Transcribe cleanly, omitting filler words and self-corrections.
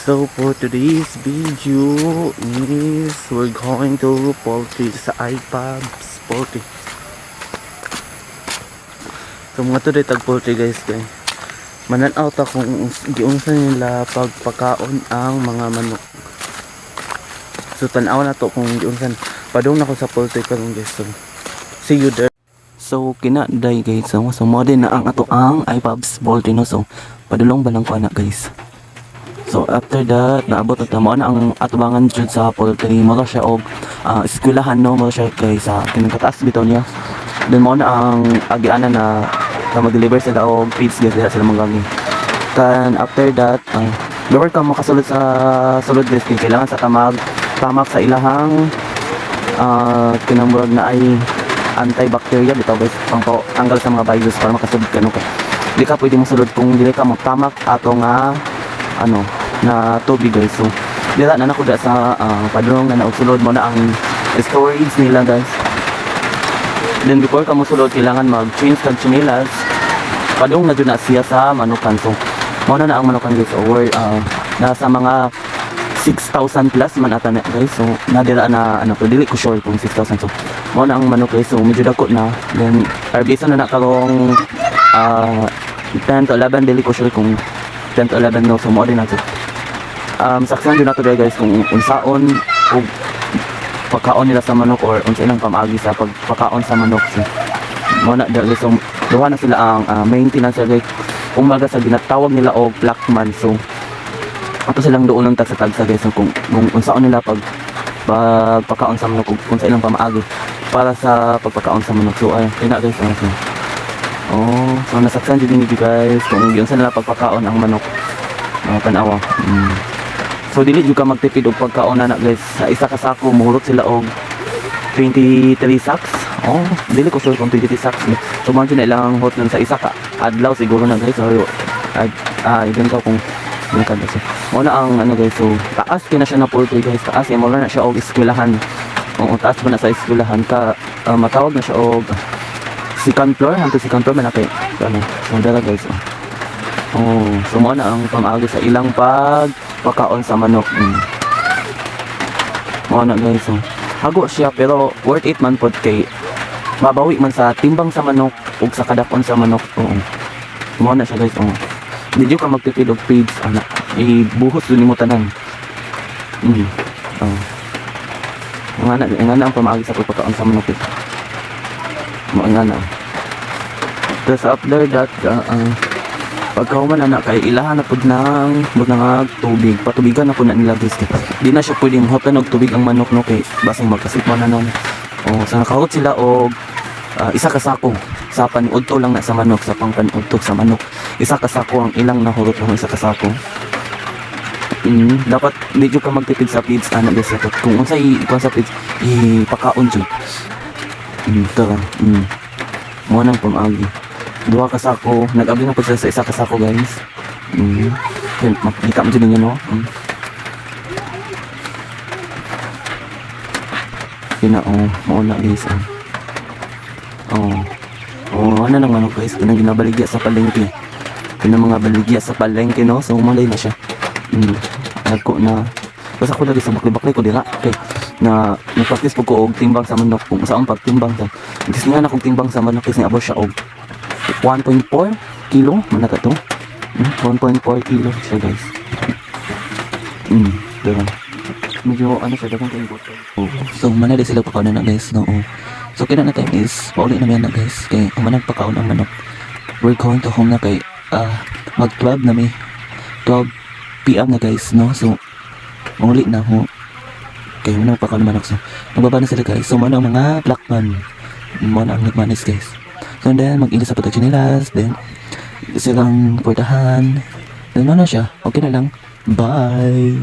So for today's video is we're going to poultry sa iPubs poultry. So mga today tag poultry guys kay mananaw ta kung giunsa nila pagpakaon ang mga manok. So tanaw na to kung giunsan padung na ko sa poultry karon guys. So see you there. So kinaday guys, so mo din na ang ato ang iPubs poultry no. So padulong ba lang ko na guys. So after that, naabot na tamo na ang atubangan dyan sa poultry. Mula siya og eskwelahan no, mula siya kay sa kinakataas bitaw niya. Then mo na ang agianan na mag-deliver sila og feeds guys dira sila manggami. Then after that, before ka makasulod sa sulod guys, kailangan sa tamak sa ilahang kinamurag na ay antibacterial bitaw guys, pang tanggal sa mga virus para makasulod ka no. Di ka pwede mo sulod kung dili ka magtamak ato nga na tubig guys. So dira na nakuda sa padrong na naugsulod mo na ang storage nila guys. Then before ka mo sulod kailangan mag-change kag chinelas. Padrong na dyan na siya sa manukan. So mo na ang manukan guys over nasa mga 6,000 plus man ata na guys. So nadira na dili ko sure kung 6,000. So mo na ang manok guys. So medyo dako na. Then RBS na karong 10 to 11 dili ko sure kung 10 to 11 no. So mo din nato saksan din nato guys kung unsaon og pagkaon nila sa manok or unsa ilang pamaagi sa pagpakaon sa manok. So mo na guys, so duha na sila ang maintenance guys. Umaga sa ginatawag nila og blackman. So ato silang doon ng tagsa guys. So kung unsaon nila pagpakaon sa manok kung unsa ilang pamaagi para sa pagpakaon sa manok. So ay kina guys so nasaksan din ni guys kung unsa nila pagpakaon ang manok. Tanawa. So dili jud ka magtipid og pagkaon na guys. Sa isa ka sako muhurot sila og 23 sacks. Dili ko sure kung 23 sacks. So man na ilang hot nun sa isa ka adlaw siguro na guys. So ibig ko kung nakada so wala ang guys. So taas kina siya na poultry guys. Taas mo na siya og eskwelahan. Taas pa na sa eskwelahan ka matawag na siya og second floor man na kay so dala guys. So mo na ang pamaagi sa ilang pagpakaon sa manok. Mo na guys. So hago siya pero worth it man pod kay mabawi man sa timbang sa manok ug sa kadakon sa manok. Mo na siya guys. Di ka magtipid og feeds ibuhos dun mo tanan. Nga na ang pamaagi sa pagpakaon sa manok. Mo nga na. Tapos after that pagkahuman na kay ilahan na pud ng tubig, patubigan na po na nila guys. Di na siya pwedeng hotan og tubig ang manok no kay basing magkasipon na nun. So nakahot sila og isa ka sako sa paniudto lang na sa manok, sa pangpaniudto sa manok. Isa ka sako ang ilang nahurot ng isa ka sako. Dapat medyo ka magtipid sa feeds guys. Kung unsay sa feeds ipakaon jud. Tara. Mo nang pamagi. Dua ka sako, nag-abli na po sila sa isa ka sako guys. Makikita mo dyan ninyo no. Mauna guys. Ano lang manok guys, kanang ginabaligya sa palengke. Kanang mga baligya sa palengke no. So malay na siya. Nagko na basta ko lagi sa bakli-bakli ko dira. Okay. Na practice po ko og timbang sa manok kung saan pagtimbang sa. Kasi nga na kung timbang sa manok kasi abot siya og 1.4 kilo man na to. 1.4 kilo siya guys. Diba? Medyo siya dagang kayo botol. So manali sila pakaon na guys no. So kina na time is pauli na yan na guys. Kay umanang pakaon ang manok. We're going to home na kay mag 12 na may 12 PM na guys no. So mauli na ho. Kaya mo na pakaon ng manok. So nagbaba na sila guys. So mo na ang mga blackman. Mo na ang nagmanis guys. So then mag-ilis sa protection nila. Then silang portahan. Then ano siya. Okay na lang. Bye.